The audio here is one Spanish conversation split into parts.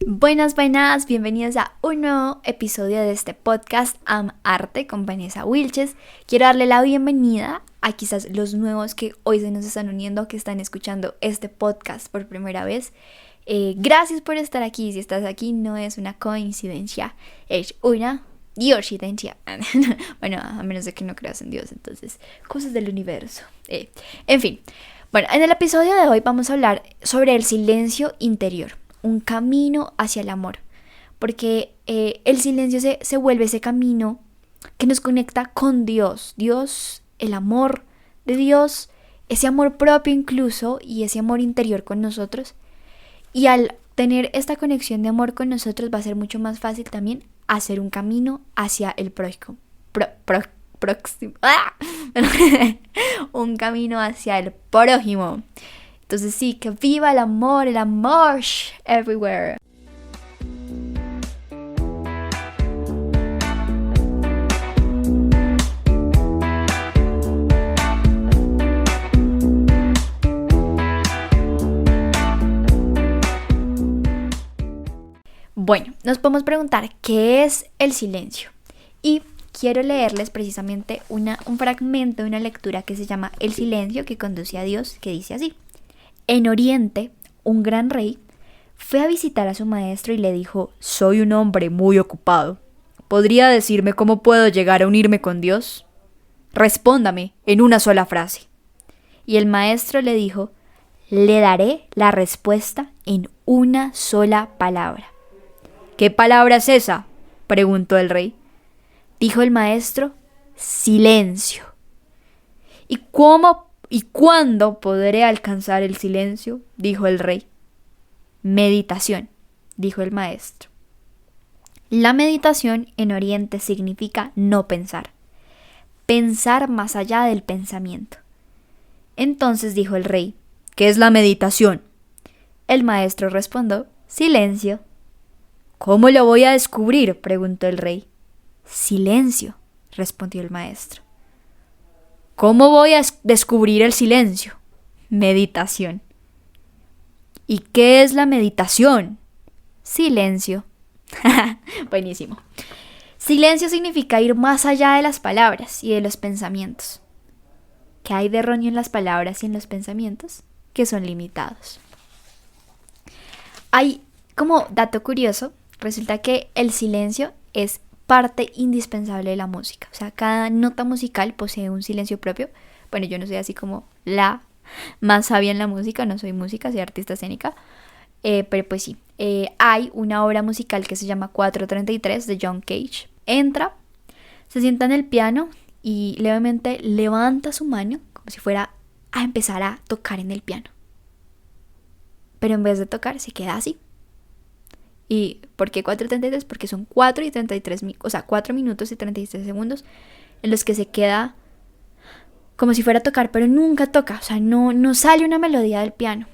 Buenas, buenas, bienvenidos a un nuevo episodio de este podcast Arte con Vanessa Wilches. Quiero darle la bienvenida a quizás los nuevos que hoy se nos están uniendo, que están escuchando este podcast por primera vez. Gracias por estar aquí. Si estás aquí no es una coincidencia, es una diosidencia. Bueno, a menos de que no creas en Dios, entonces cosas del universo. En fin, bueno, en el episodio de hoy vamos a hablar sobre el silencio interior. Un camino hacia el amor, porque el silencio se vuelve ese camino que nos conecta con Dios, el amor de Dios, ese amor propio incluso y ese amor interior con nosotros. Y al tener esta conexión de amor con nosotros va a ser mucho más fácil también hacer un camino hacia el próximo. Un camino hacia el prójimo. Entonces sí, que viva el amor everywhere. Bueno, nos podemos preguntar ¿qué es el silencio? Y quiero leerles precisamente un fragmento de una lectura que se llama El silencio que conduce a Dios, que dice así. En Oriente, un gran rey fue a visitar a su maestro y le dijo: «Soy un hombre muy ocupado. ¿Podría decirme cómo puedo llegar a unirme con Dios? Respóndame en una sola frase». Y el maestro le dijo: «Le daré la respuesta en una sola palabra». «¿Qué palabra es esa?», preguntó el rey. Dijo el maestro: «Silencio». «¿Y cuándo podré alcanzar el silencio?», dijo el rey. «Meditación», dijo el maestro. La meditación en Oriente significa no pensar. Pensar más allá del pensamiento. Entonces dijo el rey: «¿Qué es la meditación?». El maestro respondió: «Silencio». «¿Cómo lo voy a descubrir?», preguntó el rey. «Silencio», respondió el maestro. «¿Cómo voy a descubrir el silencio?». «Meditación». «¿Y qué es la meditación?». «Silencio». Buenísimo. Silencio significa ir más allá de las palabras y de los pensamientos. ¿Qué hay de erróneo en las palabras y en los pensamientos? Que son limitados. Hay, como dato curioso, resulta que el silencio es parte indispensable de la música. O sea, cada nota musical posee un silencio propio. Bueno, yo no soy así como la más sabia en la música, no soy música, soy artista escénica. Pero pues sí, hay una obra musical que se llama 433 de John Cage. Entra, se sienta en el piano y levemente levanta su mano como si fuera a empezar a tocar en el piano. Pero en vez de tocar, se queda así. ¿Y por qué 4:33? Porque son 4 minutos y 33 segundos en los que se queda como si fuera a tocar, pero nunca toca. O sea, no sale una melodía del piano.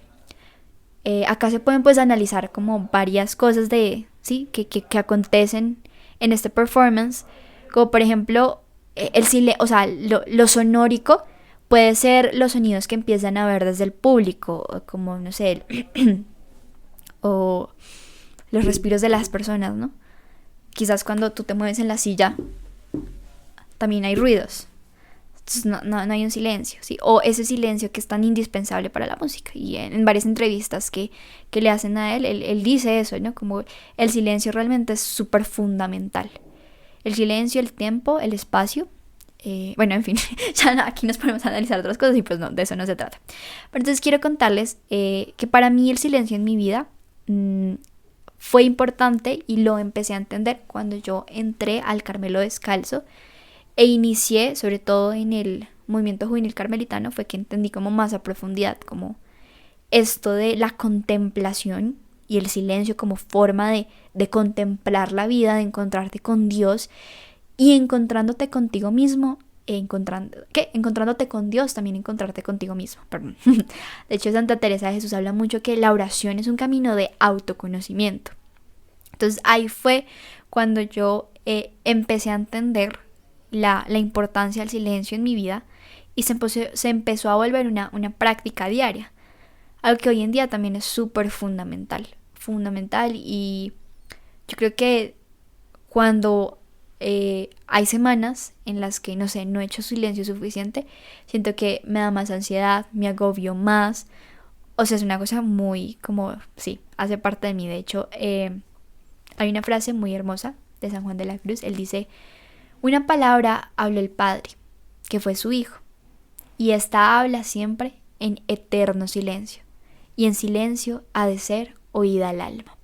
Acá se pueden pues analizar como varias cosas que acontecen en este performance. Como por ejemplo, lo sonórico puede ser los sonidos que empiezan a ver desde el público, como no sé, o los respiros de las personas, ¿no? Quizás cuando tú te mueves en la silla también hay ruidos. Entonces no hay un silencio, ¿sí? O ese silencio que es tan indispensable para la música. Y en varias entrevistas que le hacen a él dice eso, ¿no? Como el silencio realmente es súper fundamental. El silencio, el tiempo, el espacio. Bueno, en fin, ya aquí nos ponemos a analizar otras cosas y pues no, de eso no se trata. Pero entonces quiero contarles que para mí el silencio en mi vida fue importante y lo empecé a entender cuando yo entré al Carmelo Descalzo e inicié, sobre todo en el movimiento juvenil carmelitano, fue que entendí como más a profundidad como esto de la contemplación y el silencio como forma de contemplar la vida, de encontrarte con Dios y encontrándote contigo mismo, encontrándote con Dios, también encontrarte contigo mismo. Perdón. De hecho, Santa Teresa de Jesús habla mucho que la oración es un camino de autoconocimiento. Entonces ahí fue cuando yo empecé a entender la importancia del silencio en mi vida y se empezó a volver una práctica diaria. Algo que hoy en día también es súper fundamental. fundamental. Y yo creo que cuando hay semanas en las que, no sé, no he hecho silencio suficiente, siento que me da más ansiedad, me agobio más. O sea, es una cosa muy como, sí, hace parte de mí. De hecho, hay una frase muy hermosa de San Juan de la Cruz. Él dice: una palabra habló el Padre, que fue su Hijo, y ésta habla siempre en eterno silencio, y en silencio ha de ser oída al alma.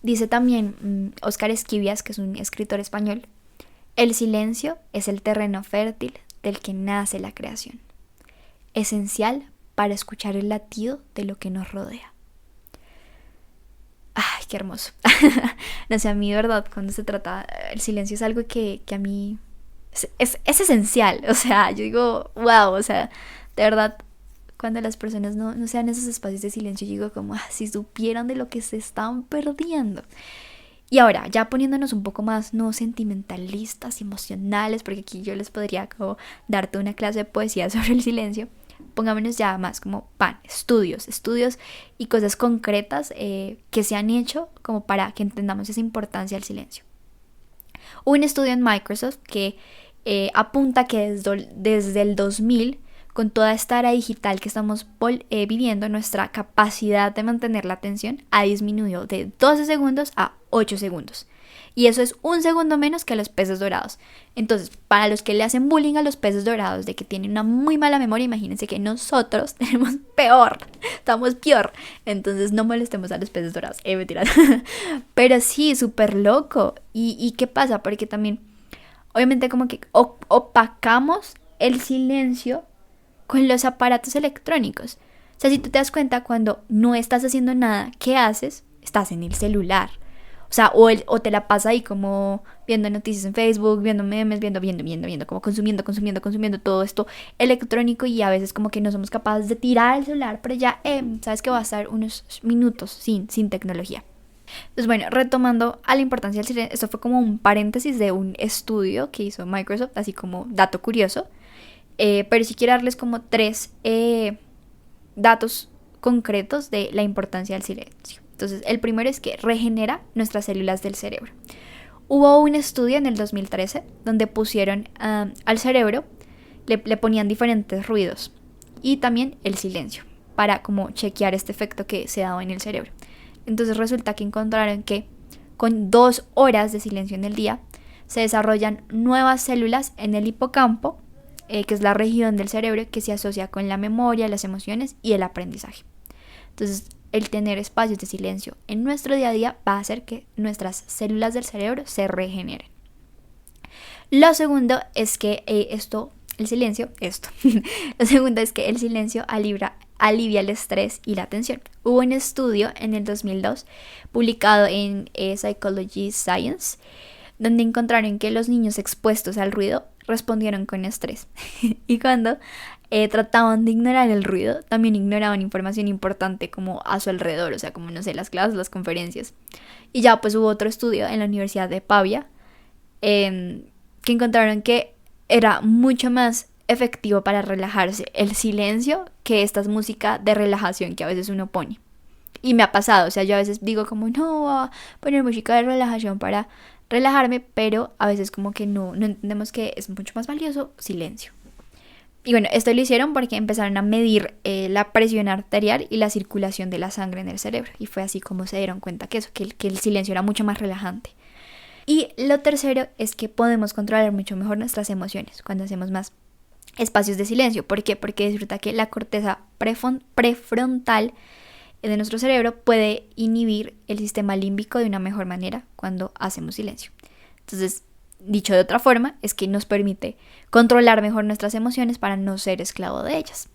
Dice también Óscar Esquivias, que es un escritor español: el silencio es el terreno fértil del que nace la creación, esencial para escuchar el latido de lo que nos rodea. Ay, qué hermoso. No sé, a mí, de verdad, cuando se trata, el silencio es algo que a mí es esencial. O sea, yo digo, wow, o sea, de verdad, cuando las personas no sean esos espacios de silencio, yo digo como, si supieran de lo que se están perdiendo. Y ahora, ya poniéndonos un poco más, no sentimentalistas, emocionales, porque aquí yo les podría como darte una clase de poesía sobre el silencio. Pongámonos ya más como estudios y cosas concretas que se han hecho como para que entendamos esa importancia del silencio. Hubo un estudio en Microsoft que apunta que desde el 2000, con toda esta era digital que estamos viviendo, nuestra capacidad de mantener la atención ha disminuido de 12 segundos a 8 segundos. Y eso es un segundo menos que a los peces dorados. Entonces, para los que le hacen bullying a los peces dorados de que tienen una muy mala memoria, imagínense que nosotros tenemos peor, estamos peor. Entonces no molestemos a los peces dorados. Mentira. Pero sí, súper loco. ¿Y qué pasa? Porque también, obviamente, como que opacamos el silencio con los aparatos electrónicos. O sea, si tú te das cuenta, cuando no estás haciendo nada, ¿qué haces? Estás en el celular. O sea, o te la pasas ahí como viendo noticias en Facebook, viendo memes, viendo, como consumiendo todo esto electrónico, y a veces como que no somos capaces de tirar el celular, pero ya, sabes que va a estar unos minutos sin tecnología. Entonces, bueno, retomando a la importancia del silencio, esto fue como un paréntesis de un estudio que hizo Microsoft, así como dato curioso, pero sí quiero darles como 3 datos concretos de la importancia del silencio. Entonces, el primero es que regenera nuestras células del cerebro. Hubo un estudio en el 2013 donde pusieron al cerebro, le ponían diferentes ruidos y también el silencio para como chequear este efecto que se daba en el cerebro. Entonces resulta que encontraron que con 2 horas de silencio en el día se desarrollan nuevas células en el hipocampo, que es la región del cerebro que se asocia con la memoria, las emociones y el aprendizaje. Entonces, el tener espacios de silencio en nuestro día a día va a hacer que nuestras células del cerebro se regeneren. Lo segundo es que Lo segundo es que el silencio alivia el estrés y la tensión. Hubo un estudio en el 2002 publicado en Psychology Science donde encontraron que los niños expuestos al ruido respondieron con estrés y cuando trataban de ignorar el ruido, también ignoraban información importante como a su alrededor, o sea, como, no sé, las clases, las conferencias. Y ya pues hubo otro estudio en la Universidad de Pavia que encontraron que era mucho más efectivo para relajarse el silencio que esta música de relajación que a veces uno pone. Y me ha pasado, o sea, yo a veces digo como, no, voy a poner música de relajación para relajarme, pero a veces como que no entendemos que es mucho más valioso silencio. Y bueno, esto lo hicieron porque empezaron a medir la presión arterial y la circulación de la sangre en el cerebro. Y fue así como se dieron cuenta que el silencio era mucho más relajante. Y lo tercero es que podemos controlar mucho mejor nuestras emociones cuando hacemos más espacios de silencio. ¿Por qué? Porque resulta que la corteza prefrontal de nuestro cerebro puede inhibir el sistema límbico de una mejor manera cuando hacemos silencio. Entonces, dicho de otra forma, es que nos permite controlar mejor nuestras emociones para no ser esclavo de ellas.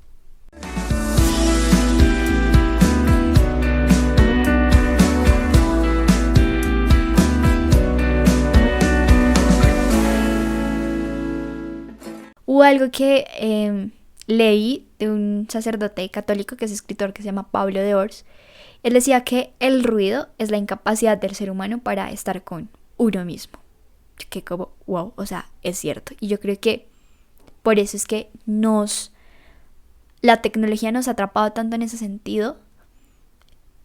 Hubo algo que leí de un sacerdote católico que es escritor que se llama Pablo de Oors. Él decía que el ruido es la incapacidad del ser humano para estar con uno mismo. Que como, wow, o sea, es cierto. Y yo creo que por eso es que la tecnología nos ha atrapado tanto en ese sentido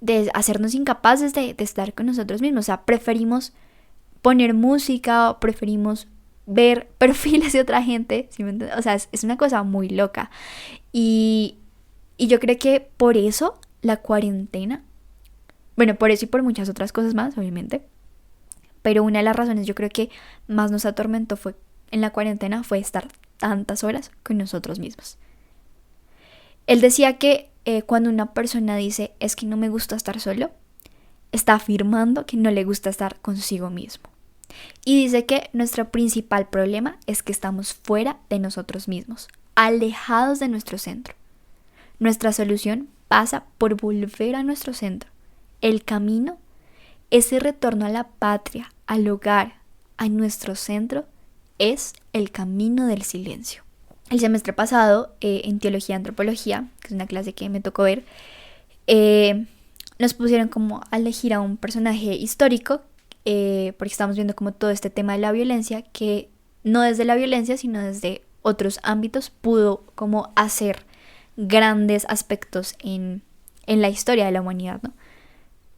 de hacernos incapaces de estar con nosotros mismos. O sea, preferimos poner música o preferimos ver perfiles de otra gente, ¿sí me entiendes? O sea, es una cosa muy loca. Y yo creo que por eso la cuarentena, bueno, por eso y por muchas otras cosas más, obviamente, pero una de las razones yo creo que más nos atormentó fue en la cuarentena fue estar tantas horas con nosotros mismos. Él decía que cuando una persona dice es que no me gusta estar solo, está afirmando que no le gusta estar consigo mismo. Y dice que nuestro principal problema es que estamos fuera de nosotros mismos, alejados de nuestro centro. Nuestra solución pasa por volver a nuestro centro. El camino, ese retorno a la patria, al hogar, a nuestro centro, es el camino del silencio. El semestre pasado, en Teología y Antropología, que es una clase que me tocó ver, nos pusieron como a elegir a un personaje histórico, porque estamos viendo como todo este tema de la violencia, que no desde la violencia, sino desde otros ámbitos, pudo como hacer grandes aspectos en la historia de la humanidad, ¿no?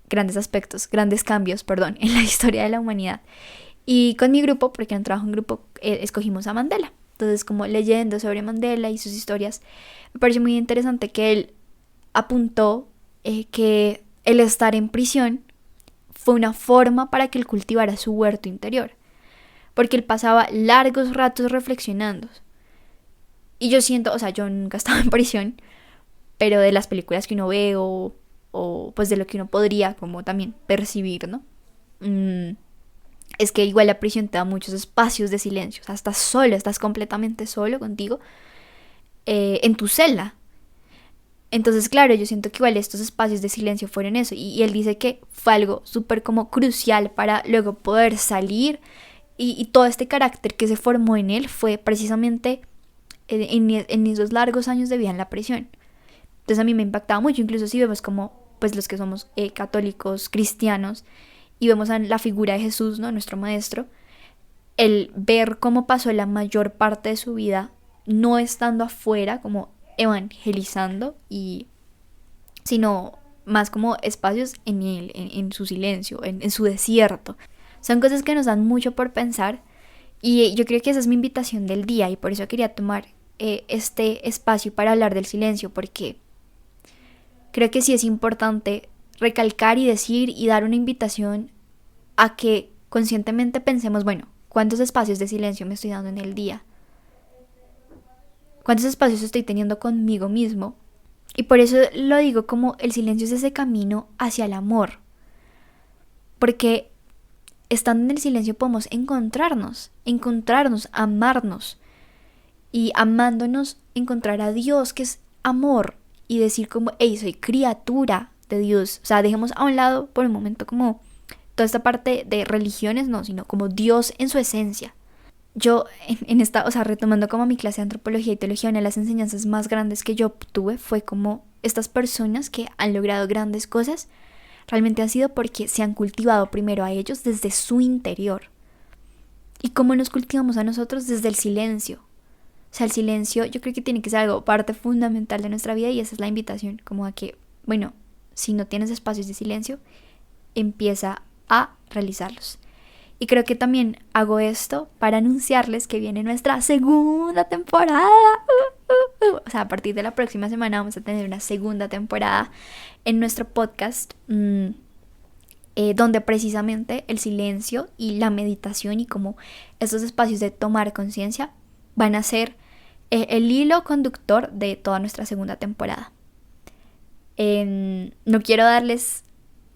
Grandes cambios, perdón, en la historia de la humanidad. Y con mi grupo, porque no trabajo en grupo, escogimos a Mandela. Entonces, como leyendo sobre Mandela y sus historias, me pareció muy interesante que él apuntó que el estar en prisión fue una forma para que él cultivara su huerto interior, porque él pasaba largos ratos reflexionando. Y yo siento, o sea, yo nunca estaba en prisión, pero de las películas que uno ve o pues de lo que uno podría como también percibir, ¿no? Es que igual la prisión te da muchos espacios de silencio. O sea, estás solo, estás completamente solo contigo en tu celda. Entonces, claro, yo siento que igual estos espacios de silencio fueron eso. Y él dice que fue algo súper como crucial para luego poder salir. Y todo este carácter que se formó en él fue precisamente en esos largos años de vida en la prisión. Entonces a mí me impactaba mucho, incluso si vemos como pues los que somos católicos, cristianos, y vemos a la figura de Jesús, ¿no? Nuestro maestro, el ver cómo pasó la mayor parte de su vida no estando afuera, como evangelizando, sino más como espacios en él, en su silencio, en su desierto. Son cosas que nos dan mucho por pensar y yo creo que esa es mi invitación del día y por eso quería tomar este espacio para hablar del silencio, porque creo que sí es importante recalcar y decir y dar una invitación a que conscientemente pensemos, bueno, ¿cuántos espacios de silencio me estoy dando en el día? ¿Cuántos espacios estoy teniendo conmigo mismo? Y por eso lo digo como el silencio es ese camino hacia el amor. Porque estando en el silencio podemos encontrarnos, amarnos. Y amándonos encontrar a Dios, que es amor. Y decir como, hey, soy criatura de Dios. O sea, dejemos a un lado por un momento como toda esta parte de religiones, no, sino como Dios en su esencia. Yo en esta, o sea, retomando como mi clase de antropología y teología, una de las enseñanzas más grandes que yo obtuve fue como estas personas que han logrado grandes cosas realmente han sido porque se han cultivado primero a ellos desde su interior. Y cómo nos cultivamos a nosotros desde el silencio. O sea, el silencio yo creo que tiene que ser algo parte fundamental de nuestra vida y esa es la invitación, como a que, bueno, si no tienes espacios de silencio, empieza a realizarlos. Y creo que también hago esto para anunciarles que viene nuestra segunda temporada. O sea, a partir de la próxima semana vamos a tener una segunda temporada en nuestro podcast, donde precisamente el silencio y la meditación y como estos espacios de tomar conciencia van a ser el hilo conductor de toda nuestra segunda temporada. No quiero darles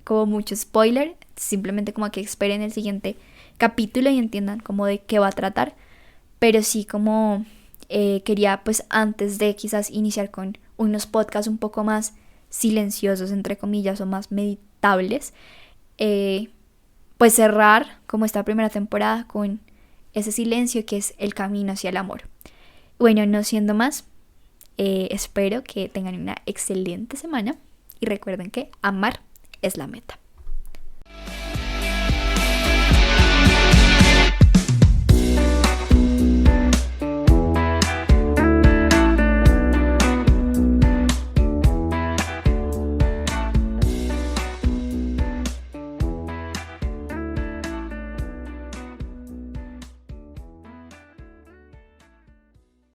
como mucho spoiler, simplemente como que esperen el siguiente capítulo y entiendan como de qué va a tratar, pero sí como quería pues antes de quizás iniciar con unos podcasts un poco más silenciosos entre comillas o más meditables, pues cerrar como esta primera temporada con ese silencio que es el camino hacia el amor. Bueno, no siendo más, espero que tengan una excelente semana y recuerden que amar es la meta.